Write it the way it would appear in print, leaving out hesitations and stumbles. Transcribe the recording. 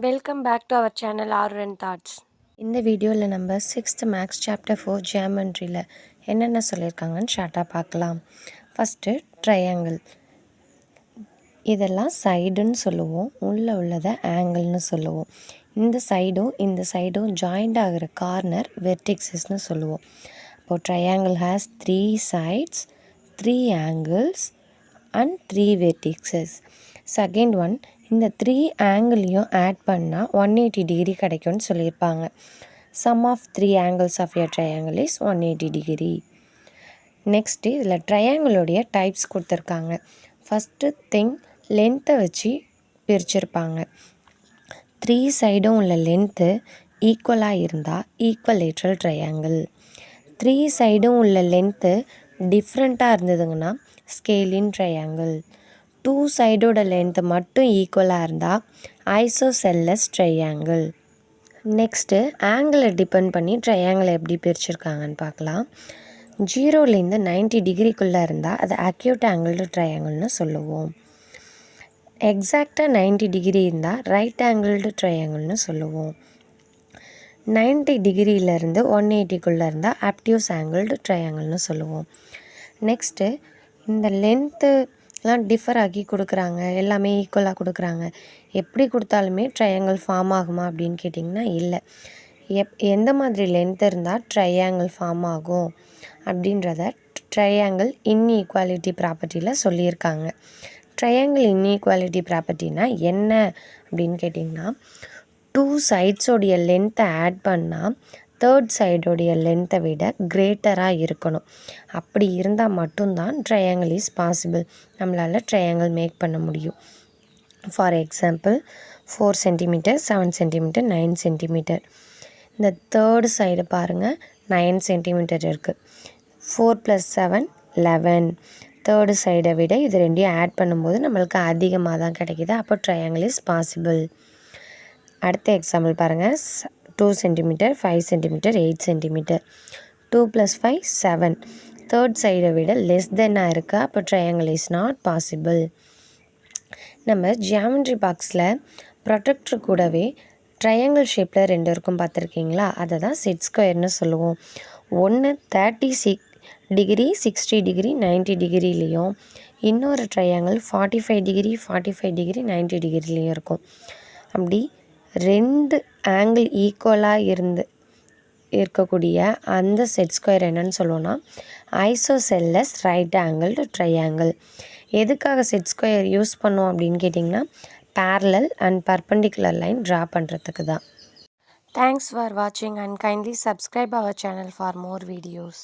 Welcome back to our channel RN thoughts. இந்த வீடியோவில் நம்ம 6th மேக்ஸ் சாப்டர் 4 ஜியாமெண்ட்ரியில் என்னென்ன சொல்லியிருக்காங்கன்னு ஷார்ட்டாக பார்க்கலாம். First triangle. இதெல்லாம் சைடுன்னு சொல்லுவோம், உள்ளே உள்ளதை ஆங்கிள்னு சொல்லுவோம். இந்த சைடும் ஜாயிண்ட் ஆகிற கார்னர் வெர்டிக்ஸஸ்னு சொல்லுவோம். இப்போது triangle has 3 sides, 3 angles and 3 vertices. Second one, இந்த 3 ஆங்கிளையும் ஆட் பண்ணால் 180 டிகிரி கிடைக்கும்னு சொல்லியிருப்பாங்க. Sum of 3 angles of your triangle is 180 degree. Next இதில் ட்ரையாங்கிளோடைய டைப்ஸ் கொடுத்துருக்காங்க. ஃபஸ்ட்டு திங், லென்த்தை வச்சு பிரிச்சிருப்பாங்க. 3 சைடும் உள்ள லென்த்து ஈக்குவலாக இருந்தால் ஈக்குவலேட்ரல் ட்ரையாங்கிள். 3 சைடும் உள்ள லென்த்து டிஃப்ரெண்ட்டாக இருந்ததுங்கன்னா ஸ்கேலின் ட்ரையாங்கிள். 2 சைடோட லென்த்து மட்டும் ஈக்குவலாக இருந்தால் ஐசோசெல்லஸ் ட்ரையாங்கிள். நெக்ஸ்ட்டு ஆங்கிளை டிபெண்ட் பண்ணி ட்ரையாங்கிளை எப்படி பிரிச்சிருக்காங்கன்னு பார்க்கலாம். 0லேருந்து 90 டிகிரிக்குள்ளே இருந்தால் அது அக்யூட் ஆங்கிள்டு ட்ரையாங்கிள்னு சொல்லுவோம். எக்ஸாக்டாக 90 டிகிரி இருந்தால் ரைட் ஆங்கிள்டு ட்ரையாங்கிள்னு சொல்லுவோம். 90 டிகிரியிலேருந்து 180க்குள்ளே இருந்தால் அப்டியூஸ் ஆங்கிள்டு ட்ரையாங்கிள்னு சொல்லுவோம். நெக்ஸ்ட்டு இந்த லென்த்துலாம் டிஃபர் ஆகி கொடுக்குறாங்க, எல்லாமே ஈக்குவலாக கொடுக்குறாங்க. எப்படி கொடுத்தாலுமே ட்ரையாங்கிள் ஃபார்ம் ஆகுமா அப்படின்னு கேட்டிங்கன்னா இல்லை. எந்த மாதிரி லென்த் இருந்தால் ட்ரையாங்கிள் ஃபார்ம் ஆகும் அப்படின்றத ட்ரையாங்கிள் இன்ஈக்குவாலிட்டி ப்ராப்பர்ட்டியில் சொல்லியிருக்காங்க. ட்ரையாங்கிள் இன்ஈக்குவாலிட்டி ப்ராப்பர்ட்டினா என்ன அப்படின்னு கேட்டிங்கன்னா, 2 சைட்ஸோடைய லென்த்தை ஆட் பண்ணால் தேர்ட் சைடோடைய லென்த்தை விட கிரேட்டராக இருக்கணும். அப்படி இருந்தால் மட்டும்தான் ட்ரையாங்கிள் இஸ் பாசிபிள், நம்மளால் ட்ரையாங்கிள் மேக் பண்ண முடியும். For example 4 centimetre, 7 centimetre, 9 centimetre. இந்த தேர்டு சைடு பாருங்கள், 9 சென்டிமீட்டர் இருக்குது. 4 + 7 11. தேர்டு சைடை விட இது ரெண்டையும் ஆட் பண்ணும்போது நம்மளுக்கு அதிகமாக தான் கிடைக்கிது. அப்போ ட்ரையாங்கிள் இஸ் பாசிபிள். அடுத்த எக்ஸாம்பிள் பாருங்கள். 2 சென்டிமீட்டர், 5 சென்டிமீட்டர், 8 சென்டிமீட்டர். 2 + 5 7. தேர்ட் சைடை விட லெஸ் தென்னாக இருக்குது. அப்போ ட்ரையாங்கிள் இஸ் நாட் பாசிபிள். நம்ம ஜியாமெண்ட்ரி பாக்ஸில் ப்ரொடெக்டர் கூடவே ட்ரையாங்கிள் ஷேப்பில் 2 இருக்கும், பார்த்துருக்கீங்களா? அதை தான் செட் ஸ்கொயர்னு சொல்லுவோம். ஒன்று 36 டிகிரி, 60 டிகிரி, 90 டிகிரிலையும், இன்னொரு ட்ரையாங்கிள் 45 டிகிரி, 45 டிகிரி, 90 டிகிரிலையும் இருக்கும். அப்படி 2 ஆங்கிள் ஈக்குவலாக இருக்கக்கூடிய அந்த செட் ஸ்கொயர் என்னன்னு சொல்லுவோன்னா ஐசோசெல்லஸ் ரைட் ஆங்கிள்டு ட்ரையாங்கிள். எதுக்காக செட் ஸ்கொயர் யூஸ் பண்ணுவோம் அப்படின்னு கேட்டிங்கன்னா, parallel and perpendicular line draw பண்ணுறதுக்கு தான். தேங்க்ஸ் ஃபார் வாட்சிங் and kindly subscribe our channel for more videos.